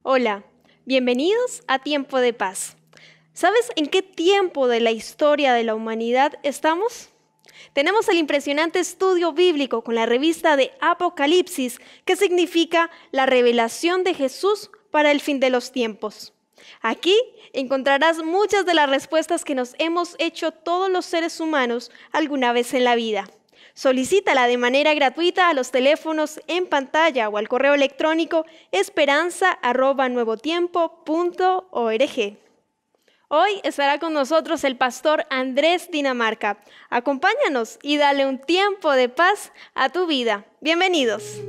Hola, bienvenidos a Tiempo de Paz. ¿Sabes en qué tiempo de la historia de la humanidad estamos? Tenemos el impresionante estudio bíblico con la revista de Apocalipsis, que significa la revelación de Jesús para el fin de los tiempos. Aquí encontrarás muchas de las respuestas que nos hemos hecho todos los seres humanos alguna vez en la vida. Solicítala de manera gratuita a los teléfonos en pantalla o al correo electrónico esperanza@nuevotiempo.org. Hoy estará con nosotros el pastor Andrés Dinamarca. Acompáñanos y dale un tiempo de paz a tu vida. Bienvenidos.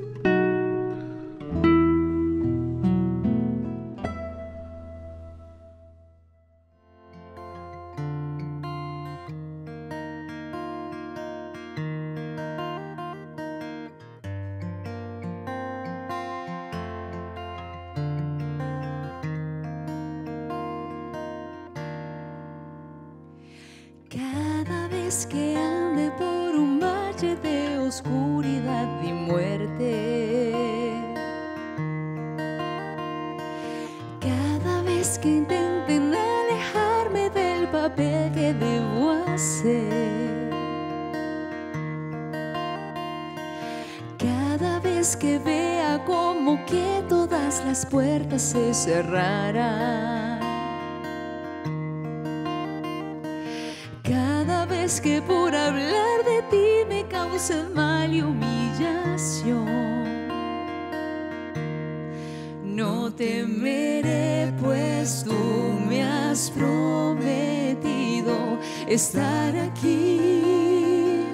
Cada vez que ande por un valle de oscuridad y muerte, cada vez que intenten alejarme del papel que debo hacer, cada vez que vea como que todas las puertas se cerrarán, cada vez que por hablar de ti me causen mal y humillación, no temeré, pues tú me has prometido estar aquí.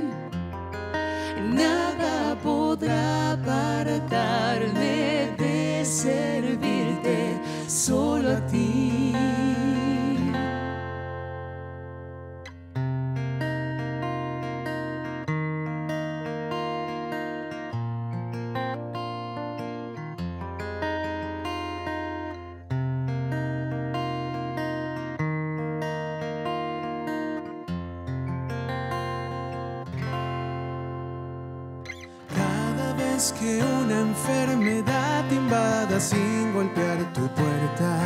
Nada podrá apartarme de servirte solo a ti. Que una enfermedad te invada sin golpear tu puerta,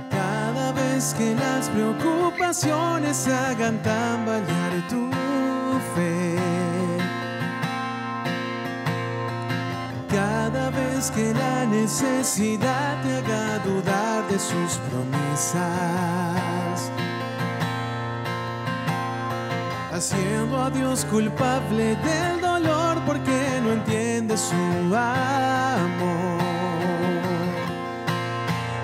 cada vez que las preocupaciones hagan tambalear tu fe, cada vez que la necesidad te haga dudar de sus promesas, haciendo a Dios culpable del dolor porque no entiende su amor.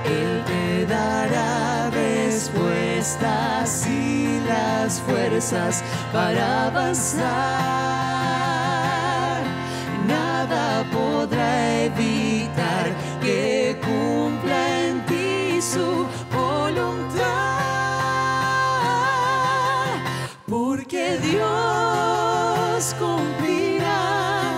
Él te dará respuestas y las fuerzas para avanzar. Nada podrá evitar que cumpla en ti su voluntad. Porque Dios cumplirá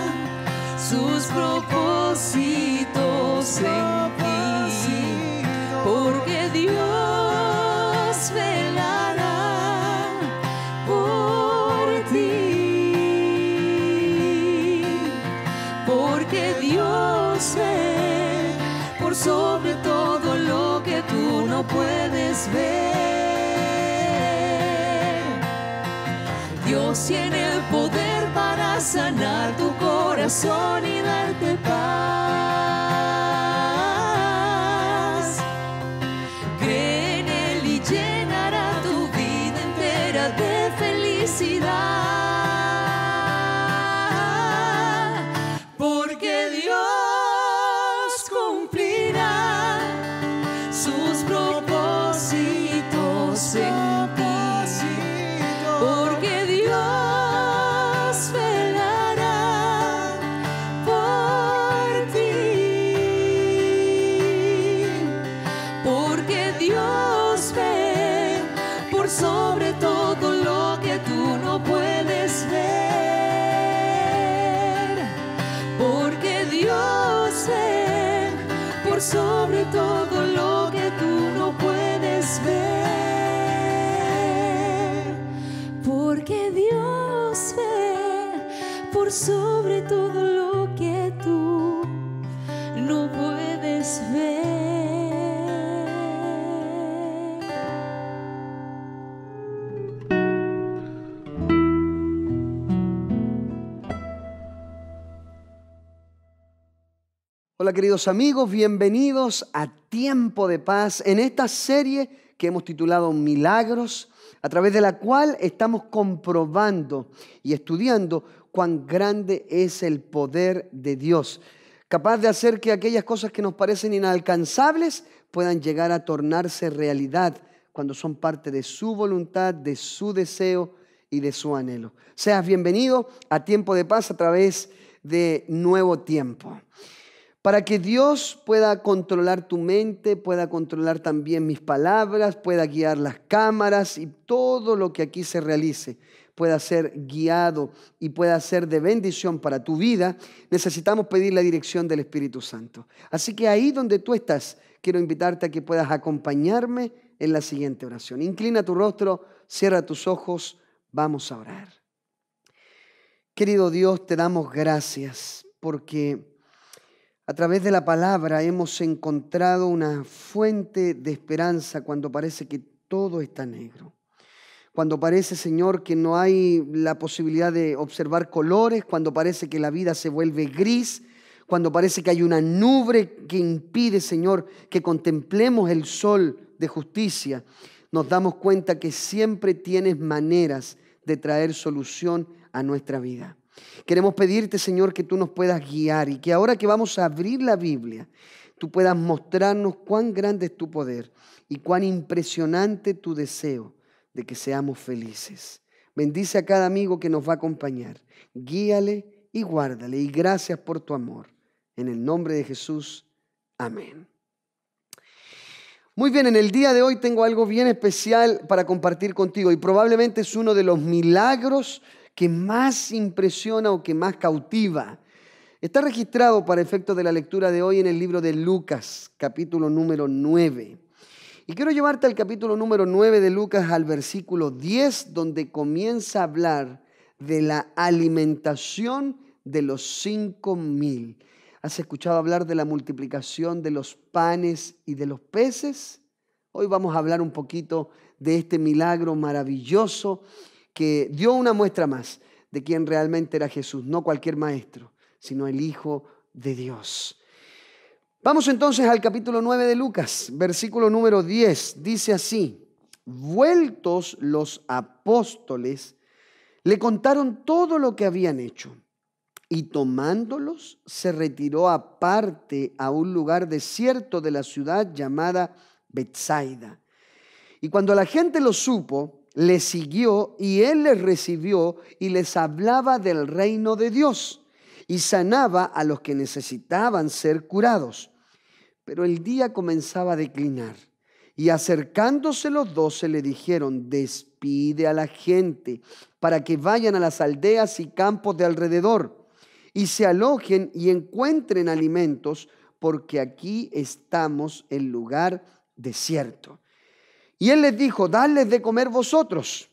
sus propósitos en ti. Porque Dios velará por ti. Porque Dios ve por sobre todo lo que tú no puedes ver. Dios tiene el poder para sanar tu corazón y darte paz. Cree en Él y llenará tu vida entera de felicidad. Porque Dios cumplirá sus propósitos en ti. Porque Dios velará por ti. Porque Dios ve por sobre todo lo que tú no puedes ver. Porque Dios ve por sobre todo lo que tú no puedes ver. Porque Dios ve por sobre todo lo que tú Hola queridos amigos, bienvenidos a Tiempo de Paz en esta serie que hemos titulado Milagros, a través de la cual estamos comprobando y estudiando cuán grande es el poder de Dios, capaz de hacer que aquellas cosas que nos parecen inalcanzables puedan llegar a tornarse realidad cuando son parte de su voluntad, de su deseo y de su anhelo. Seas bienvenido a Tiempo de Paz a través de Nuevo Tiempo. Para que Dios pueda controlar tu mente, pueda controlar también mis palabras, pueda guiar las cámaras y todo lo que aquí se realice pueda ser guiado y pueda ser de bendición para tu vida, necesitamos pedir la dirección del Espíritu Santo. Así que ahí donde tú estás, quiero invitarte a que puedas acompañarme en la siguiente oración. Inclina tu rostro, cierra tus ojos, vamos a orar. Querido Dios, te damos gracias porque a través de la palabra hemos encontrado una fuente de esperanza cuando parece que todo está negro. Cuando parece, Señor, que no hay la posibilidad de observar colores, cuando parece que la vida se vuelve gris, cuando parece que hay una nube que impide, Señor, que contemplemos el sol de justicia, nos damos cuenta que siempre tienes maneras de traer solución a nuestra vida. Queremos pedirte, Señor, que tú nos puedas guiar y que ahora que vamos a abrir la Biblia, tú puedas mostrarnos cuán grande es tu poder y cuán impresionante tu deseo de que seamos felices. Bendice a cada amigo que nos va a acompañar. Guíale y guárdale. Y gracias por tu amor. En el nombre de Jesús. Amén. Muy bien, en el día de hoy tengo algo bien especial para compartir contigo y probablemente es uno de los milagros que más impresiona o que más cautiva. Está registrado para efecto de la lectura de hoy en el libro de Lucas, capítulo número 9. Y quiero llevarte al capítulo número 9 de Lucas, al versículo 10, donde comienza a hablar de la alimentación de los 5,000. ¿Has escuchado hablar de la multiplicación de los panes y de los peces? Hoy vamos a hablar un poquito de este milagro maravilloso que dio una muestra más de quién realmente era Jesús, no cualquier maestro, sino el Hijo de Dios. Vamos entonces al capítulo 9 de Lucas, versículo número 10, dice así: vueltos los apóstoles, le contaron todo lo que habían hecho, y tomándolos se retiró aparte a un lugar desierto de la ciudad llamada Betsaida. Y cuando la gente lo supo, le siguió y él les recibió y les hablaba del reino de Dios y sanaba a los que necesitaban ser curados. Pero el día comenzaba a declinar y acercándose los 12 le dijeron: despide a la gente para que vayan a las aldeas y campos de alrededor y se alojen y encuentren alimentos, porque aquí estamos en lugar desierto. Y él les dijo: dadles de comer vosotros.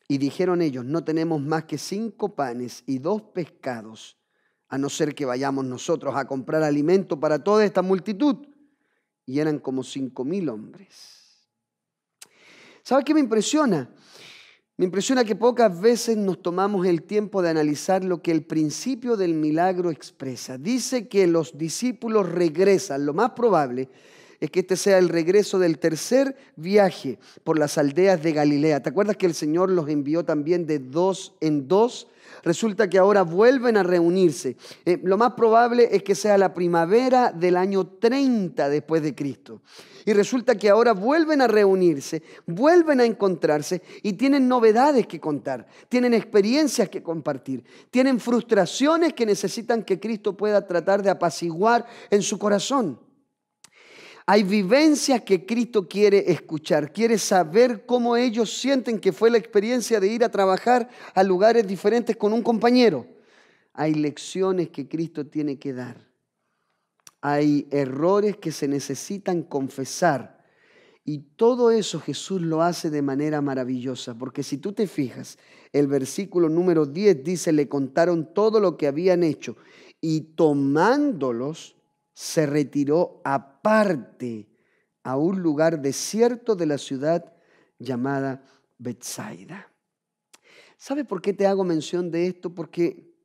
Y dijeron ellos: no tenemos más que 5 panes y 2 pescados, a no ser que vayamos nosotros a comprar alimento para toda esta multitud. Y eran como 5,000 hombres. ¿Sabes qué me impresiona? Me impresiona que pocas veces nos tomamos el tiempo de analizar lo que el principio del milagro expresa. Dice que los discípulos regresan. Lo más probable es que este sea el regreso del tercer viaje por las aldeas de Galilea. ¿Te acuerdas que el Señor los envió también de 2 en 2? Resulta que ahora vuelven a reunirse. Lo más probable es que sea la primavera del año 30 después de Cristo. Y resulta que ahora vuelven a reunirse, vuelven a encontrarse y tienen novedades que contar, tienen experiencias que compartir, tienen frustraciones que necesitan que Cristo pueda tratar de apaciguar en su corazón. Hay vivencias que Cristo quiere escuchar, quiere saber cómo ellos sienten que fue la experiencia de ir a trabajar a lugares diferentes con un compañero. Hay lecciones que Cristo tiene que dar. Hay errores que se necesitan confesar. Y todo eso Jesús lo hace de manera maravillosa, porque si tú te fijas, el versículo número 10 dice: le contaron todo lo que habían hecho y tomándolos se retiró aparte a un lugar desierto de la ciudad llamada Betsaida. ¿Sabe por qué te hago mención de esto? Porque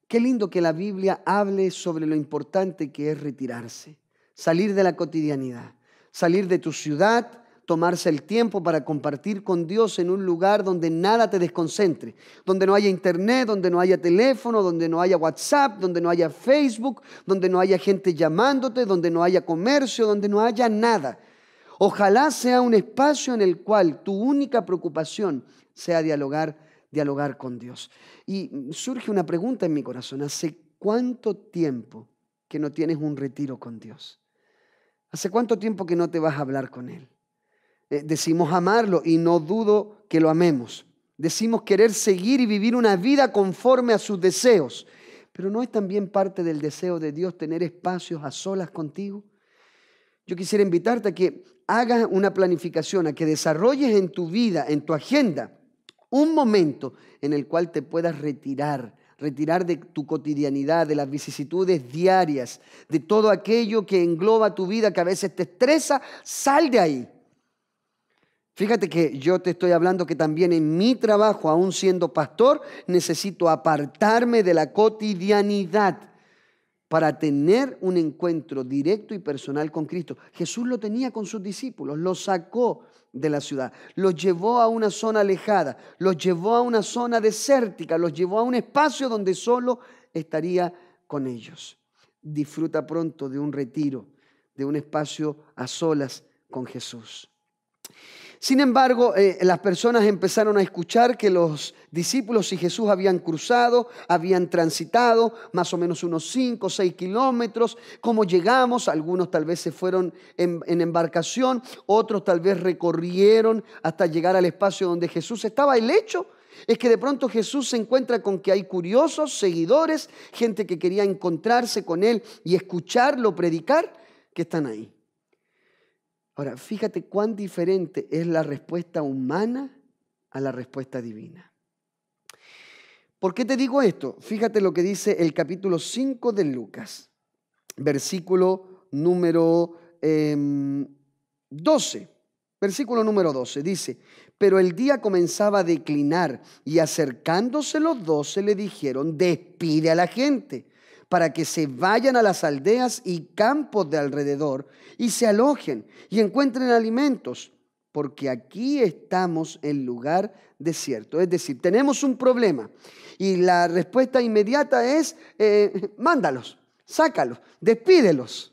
Qué lindo que la Biblia hable sobre lo importante que es retirarse, salir de la cotidianidad, salir de tu ciudad, tomarse el tiempo para compartir con Dios en un lugar donde nada te desconcentre, donde no haya internet, donde no haya teléfono, donde no haya WhatsApp, donde no haya Facebook, donde no haya gente llamándote, donde no haya comercio, donde no haya nada. Ojalá sea un espacio en el cual tu única preocupación sea dialogar con Dios. Y surge una pregunta en mi corazón: ¿hace cuánto tiempo que no tienes un retiro con Dios? ¿Hace cuánto tiempo que no te vas a hablar con Él? Decimos amarlo y no dudo que lo amemos. Decimos querer seguir y vivir una vida conforme a sus deseos. Pero ¿no es también parte del deseo de Dios tener espacios a solas contigo? Yo quisiera invitarte a que hagas una planificación, a que desarrolles en tu vida, en tu agenda, un momento en el cual te puedas retirar de tu cotidianidad, de las vicisitudes diarias, de todo aquello que engloba tu vida, que a veces te estresa. Sal de ahí. Fíjate que yo te estoy hablando que también en mi trabajo, aún siendo pastor, necesito apartarme de la cotidianidad para tener un encuentro directo y personal con Cristo. Jesús lo tenía con sus discípulos, los sacó de la ciudad, los llevó a una zona alejada, los llevó a una zona desértica, los llevó a un espacio donde solo estaría con ellos. Disfruta pronto de un retiro, de un espacio a solas con Jesús. Sin embargo, las personas empezaron a escuchar que los discípulos y Jesús habían cruzado, habían transitado más o menos unos 5 o 6 kilómetros. ¿Cómo llegamos? Algunos tal vez se fueron en embarcación, otros tal vez recorrieron hasta llegar al espacio donde Jesús estaba. El hecho es que de pronto Jesús se encuentra con que hay curiosos, seguidores, gente que quería encontrarse con Él y escucharlo predicar, que están ahí. Ahora, fíjate cuán diferente es la respuesta humana a la respuesta divina. ¿Por qué te digo esto? Fíjate lo que dice el capítulo 5 de Lucas, versículo número 12. Versículo número 12 dice: pero el día comenzaba a declinar y acercándose los 12 le dijeron: despide a la gente para que se vayan a las aldeas y campos de alrededor y se alojen y encuentren alimentos, porque aquí estamos en lugar desierto. Es decir, tenemos un problema y la respuesta inmediata es mándalos, sácalos, despídelos.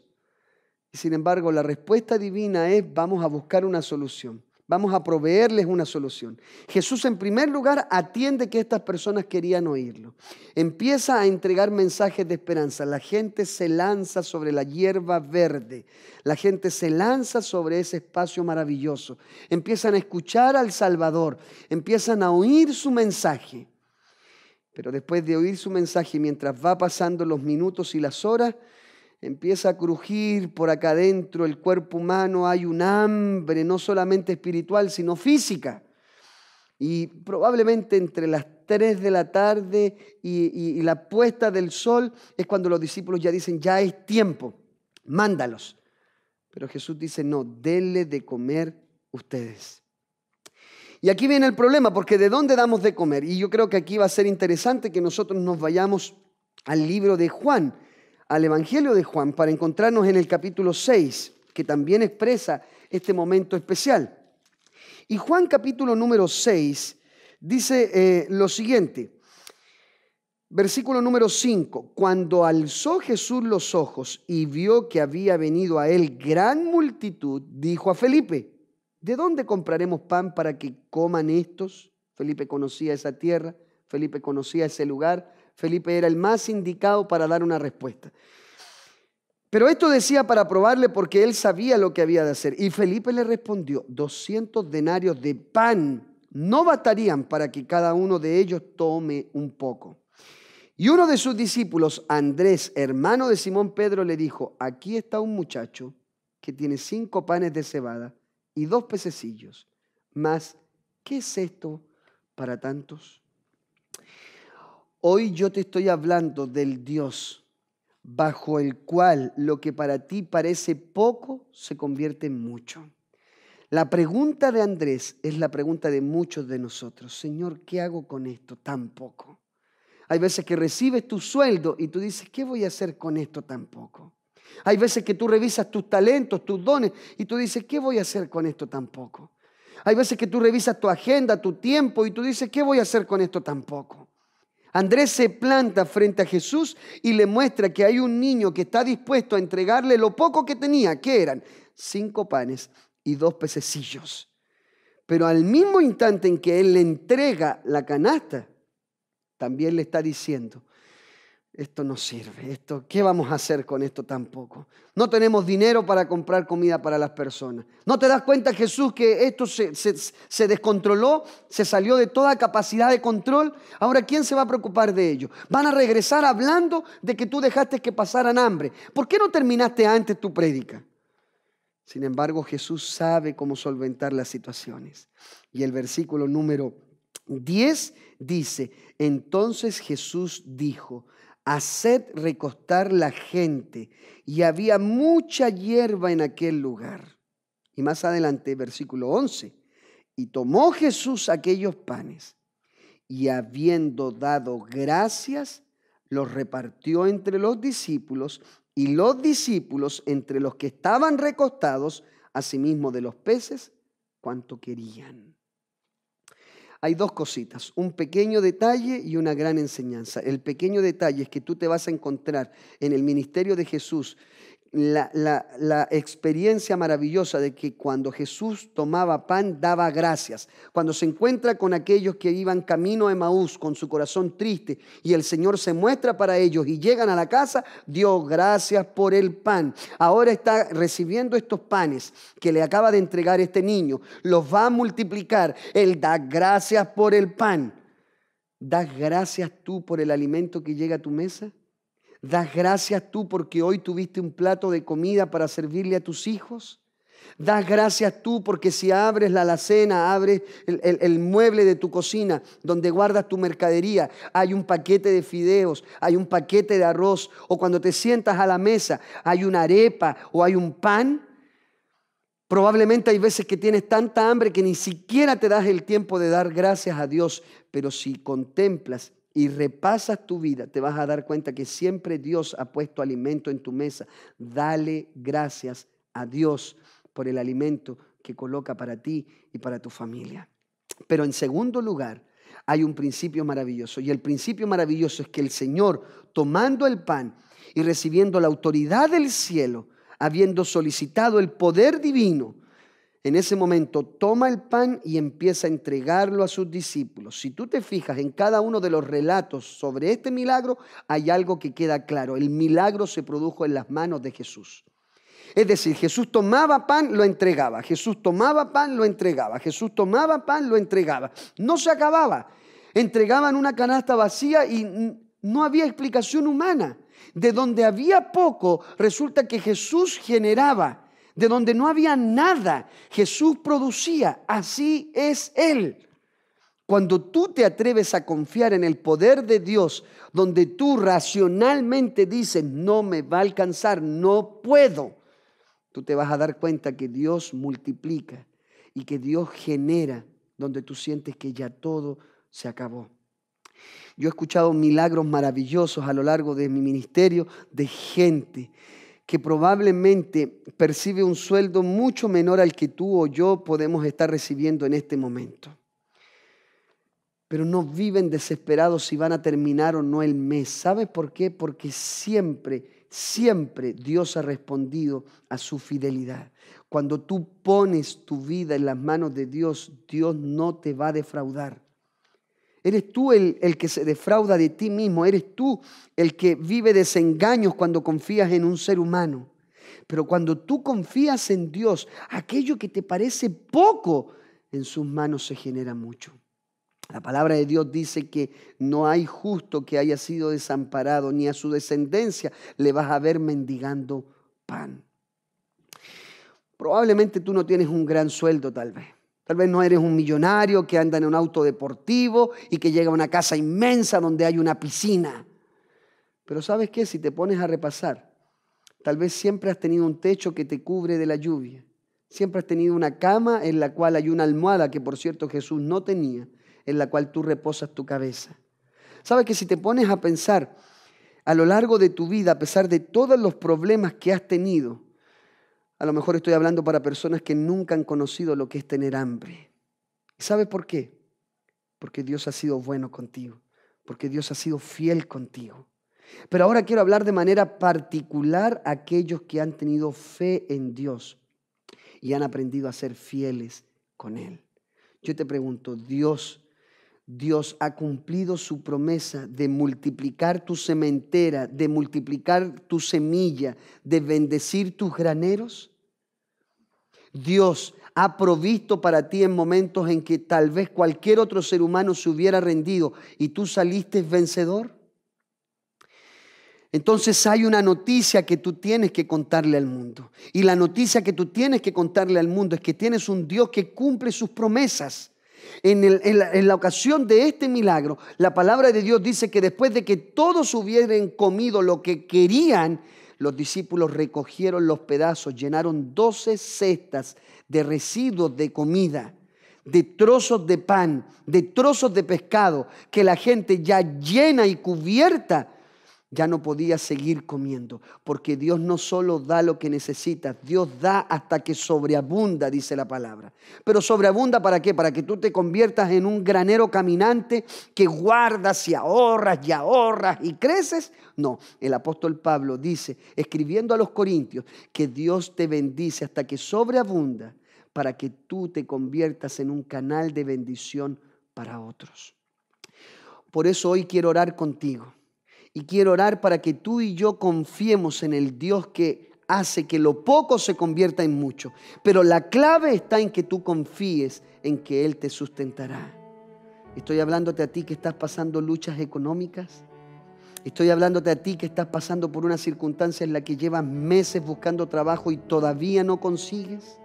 Y sin embargo, la respuesta divina es: vamos a buscar una solución. Vamos a proveerles una solución. Jesús, en primer lugar, atiende que estas personas querían oírlo. Empieza a entregar mensajes de esperanza. La gente se lanza sobre la hierba verde. La gente se lanza sobre ese espacio maravilloso. Empiezan a escuchar al Salvador. Empiezan a oír su mensaje. Pero después de oír su mensaje, mientras va pasando los minutos y las horas, empieza a crujir por acá adentro el cuerpo humano. Hay un hambre no solamente espiritual, sino física. Y probablemente entre las 3 de la tarde y la puesta del sol es cuando los discípulos ya dicen: ya es tiempo, mándalos. Pero Jesús dice: no, denle de comer ustedes. Y aquí viene el problema, porque ¿de dónde damos de comer? Y yo creo que aquí va a ser interesante que nosotros nos vayamos al libro de Juan, al Evangelio de Juan, para encontrarnos en el capítulo 6, que también expresa este momento especial. Y Juan capítulo número 6 dice lo siguiente, versículo número 5: cuando alzó Jesús los ojos y vio que había venido a él gran multitud, dijo a Felipe: ¿de dónde compraremos pan para que coman estos? Felipe conocía esa tierra, Felipe conocía ese lugar. Felipe era el más indicado para dar una respuesta. Pero esto decía para probarle, porque él sabía lo que había de hacer. Y Felipe le respondió: 200 denarios de pan no bastarían para que cada uno de ellos tome un poco. Y uno de sus discípulos, Andrés, hermano de Simón Pedro, le dijo: aquí está un muchacho que tiene 5 panes de cebada y 2 pececillos. Mas, ¿qué es esto para tantos? Hoy yo te estoy hablando del Dios bajo el cual lo que para ti parece poco se convierte en mucho. La pregunta de Andrés es la pregunta de muchos de nosotros: Señor, ¿qué hago con esto tan poco? Hay veces que recibes tu sueldo y tú dices, ¿qué voy a hacer con esto tan poco? Hay veces que tú revisas tus talentos, tus dones y tú dices, ¿qué voy a hacer con esto tan poco? Hay veces que tú revisas tu agenda, tu tiempo y tú dices, ¿qué voy a hacer con esto tan poco? Andrés se planta frente a Jesús y le muestra que hay un niño que está dispuesto a entregarle lo poco que tenía, que eran 5 panes y 2 pececillos. Pero al mismo instante en que él le entrega la canasta, también le está diciendo, esto no sirve, ¿qué vamos a hacer con esto tampoco? No tenemos dinero para comprar comida para las personas. ¿No te das cuenta, Jesús, que esto se descontroló, se salió de toda capacidad de control? Ahora, ¿quién se va a preocupar de ello? Van a regresar hablando de que tú dejaste que pasaran hambre. ¿Por qué no terminaste antes tu prédica? Sin embargo, Jesús sabe cómo solventar las situaciones. Y el versículo número 10 dice, entonces Jesús dijo, haced recostar la gente. Y había mucha hierba en aquel lugar. Y más adelante, versículo 11. Y tomó Jesús aquellos panes y habiendo dado gracias, los repartió entre los discípulos y los discípulos entre los que estaban recostados, asimismo de los peces, cuanto querían. Hay 2 cositas, un pequeño detalle y una gran enseñanza. El pequeño detalle es que tú te vas a encontrar en el ministerio de Jesús la experiencia maravillosa de que cuando Jesús tomaba pan, daba gracias. Cuando se encuentra con aquellos que iban camino a Emaús con su corazón triste y el Señor se muestra para ellos y llegan a la casa, dio gracias por el pan. Ahora está recibiendo estos panes que le acaba de entregar este niño. Los va a multiplicar. Él da gracias por el pan. ¿Das gracias tú por el alimento que llega a tu mesa? ¿Das gracias tú porque hoy tuviste un plato de comida para servirle a tus hijos? ¿Das gracias tú porque si abres la alacena, abres el mueble de tu cocina donde guardas tu mercadería, hay un paquete de fideos, hay un paquete de arroz, o cuando te sientas a la mesa hay una arepa o hay un pan? Probablemente hay veces que tienes tanta hambre que ni siquiera te das el tiempo de dar gracias a Dios, pero si contemplas y repasas tu vida, te vas a dar cuenta que siempre Dios ha puesto alimento en tu mesa. Dale gracias a Dios por el alimento que coloca para ti y para tu familia. Pero en segundo lugar, hay un principio maravilloso. Y el principio maravilloso es que el Señor, tomando el pan y recibiendo la autoridad del cielo, habiendo solicitado el poder divino, en ese momento toma el pan y empieza a entregarlo a sus discípulos. Si tú te fijas en cada uno de los relatos sobre este milagro, hay algo que queda claro. El milagro se produjo en las manos de Jesús. Es decir, Jesús tomaba pan, lo entregaba. Jesús tomaba pan, lo entregaba. Jesús tomaba pan, lo entregaba. No se acababa. Entregaban una canasta vacía y no había explicación humana. De donde había poco, resulta que Jesús generaba. De donde no había nada, Jesús producía. Así es Él. Cuando tú te atreves a confiar en el poder de Dios, donde tú racionalmente dices, no me va a alcanzar, no puedo, tú te vas a dar cuenta que Dios multiplica y que Dios genera donde tú sientes que ya todo se acabó. Yo he escuchado milagros maravillosos a lo largo de mi ministerio de gente que probablemente percibe un sueldo mucho menor al que tú o yo podemos estar recibiendo en este momento. Pero no viven desesperados si van a terminar o no el mes. ¿Sabes por qué? Porque siempre Dios ha respondido a su fidelidad. Cuando tú pones tu vida en las manos de Dios, Dios no te va a defraudar. Eres tú el que se defrauda de ti mismo. Eres tú el que vive desengaños cuando confías en un ser humano. Pero cuando tú confías en Dios, aquello que te parece poco, en sus manos se genera mucho. La palabra de Dios dice que no hay justo que haya sido desamparado, ni a su descendencia le vas a ver mendigando pan. Probablemente tú no tienes un gran sueldo tal vez. Tal vez no eres un millonario que anda en un auto deportivo y que llega a una casa inmensa donde hay una piscina. Pero ¿sabes qué? Si te pones a repasar, tal vez siempre has tenido un techo que te cubre de la lluvia. Siempre has tenido una cama en la cual hay una almohada que, por cierto, Jesús no tenía, en la cual tú reposas tu cabeza. ¿Sabes que si te pones a pensar a lo largo de tu vida, a pesar de todos los problemas que has tenido, a lo mejor estoy hablando para personas que nunca han conocido lo que es tener hambre. ¿Sabes por qué? Porque Dios ha sido bueno contigo, porque Dios ha sido fiel contigo. Pero ahora quiero hablar de manera particular a aquellos que han tenido fe en Dios y han aprendido a ser fieles con Él. Yo te pregunto, Dios ha cumplido su promesa de multiplicar tu sementera, de multiplicar tu semilla, de bendecir tus graneros. Dios ha provisto para ti en momentos en que tal vez cualquier otro ser humano se hubiera rendido y tú saliste vencedor. Entonces hay una noticia que tú tienes que contarle al mundo. Y la noticia que tú tienes que contarle al mundo es que tienes un Dios que cumple sus promesas. En la ocasión de este milagro, la palabra de Dios dice que después de que todos hubieran comido lo que querían, los discípulos recogieron los pedazos, llenaron 12 cestas de residuos de comida, de trozos de pan, de trozos de pescado, que la gente ya llena y cubierta ya no podía seguir comiendo, porque Dios no solo da lo que necesitas, Dios da hasta que sobreabunda, dice la palabra. Pero sobreabunda ¿para qué? Para que tú te conviertas en un granero caminante que guardas y ahorras y creces. No, el apóstol Pablo dice, escribiendo a los Corintios, que Dios te bendice hasta que sobreabunda para que tú te conviertas en un canal de bendición para otros. Por eso hoy quiero orar contigo. Y quiero orar para que tú y yo confiemos en el Dios que hace que lo poco se convierta en mucho. Pero la clave está en que tú confíes en que Él te sustentará. Estoy hablándote a ti que estás pasando luchas económicas. Estoy hablándote a ti que estás pasando por una circunstancia en la que llevas meses buscando trabajo y todavía no consigues.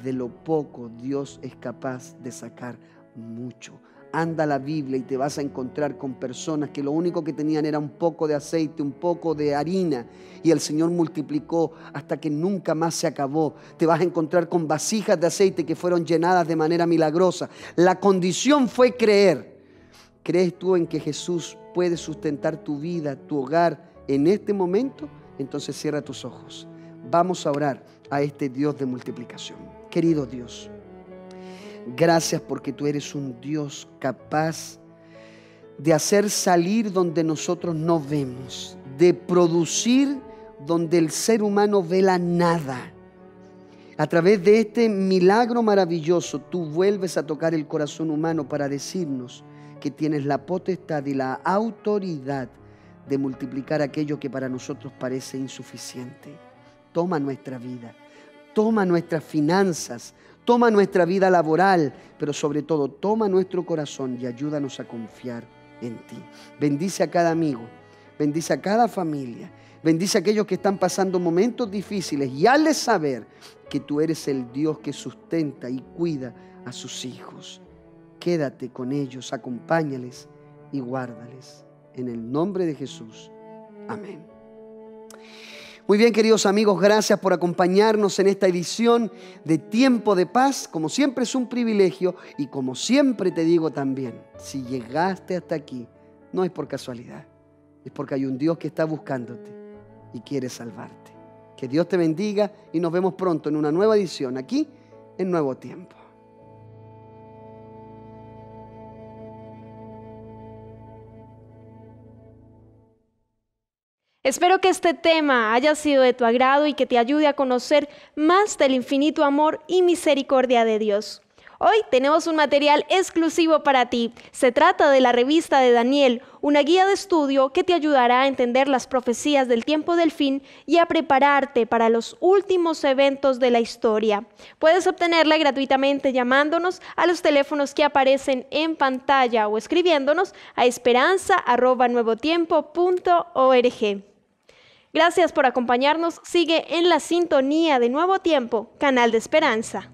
De lo poco Dios es capaz de sacar mucho. Anda a la Biblia y te vas a encontrar con personas que lo único que tenían era un poco de aceite, un poco de harina, y el Señor multiplicó hasta que nunca más se acabó. Te vas a encontrar con vasijas de aceite que fueron llenadas de manera milagrosa. La condición fue creer. ¿Crees tú en que Jesús puede sustentar tu vida, tu hogar en este momento? Entonces cierra tus ojos. Vamos a orar a este Dios de multiplicación. Querido Dios, gracias porque tú eres un Dios capaz de hacer salir donde nosotros no vemos, de producir donde el ser humano ve la nada. A través de este milagro maravilloso, tú vuelves a tocar el corazón humano para decirnos que tienes la potestad y la autoridad de multiplicar aquello que para nosotros parece insuficiente. Toma nuestra vida, toma nuestras finanzas, toma nuestra vida laboral, pero sobre todo toma nuestro corazón y ayúdanos a confiar en ti. Bendice a cada amigo, bendice a cada familia, bendice a aquellos que están pasando momentos difíciles y hazles saber que tú eres el Dios que sustenta y cuida a sus hijos. Quédate con ellos, acompáñales y guárdales. En el nombre de Jesús. Amén. Muy bien, queridos amigos, gracias por acompañarnos en esta edición de Tiempo de Paz. Como siempre es un privilegio y como siempre te digo también, si llegaste hasta aquí, no es por casualidad, es porque hay un Dios que está buscándote y quiere salvarte. Que Dios te bendiga y nos vemos pronto en una nueva edición aquí en Nuevo Tiempo. Espero que este tema haya sido de tu agrado y que te ayude a conocer más del infinito amor y misericordia de Dios. Hoy tenemos un material exclusivo para ti. Se trata de la revista de Daniel, una guía de estudio que te ayudará a entender las profecías del tiempo del fin y a prepararte para los últimos eventos de la historia. Puedes obtenerla gratuitamente llamándonos a los teléfonos que aparecen en pantalla o escribiéndonos a esperanza@nuevotiempo.org. Gracias por acompañarnos. Sigue en la sintonía de Nuevo Tiempo, canal de esperanza.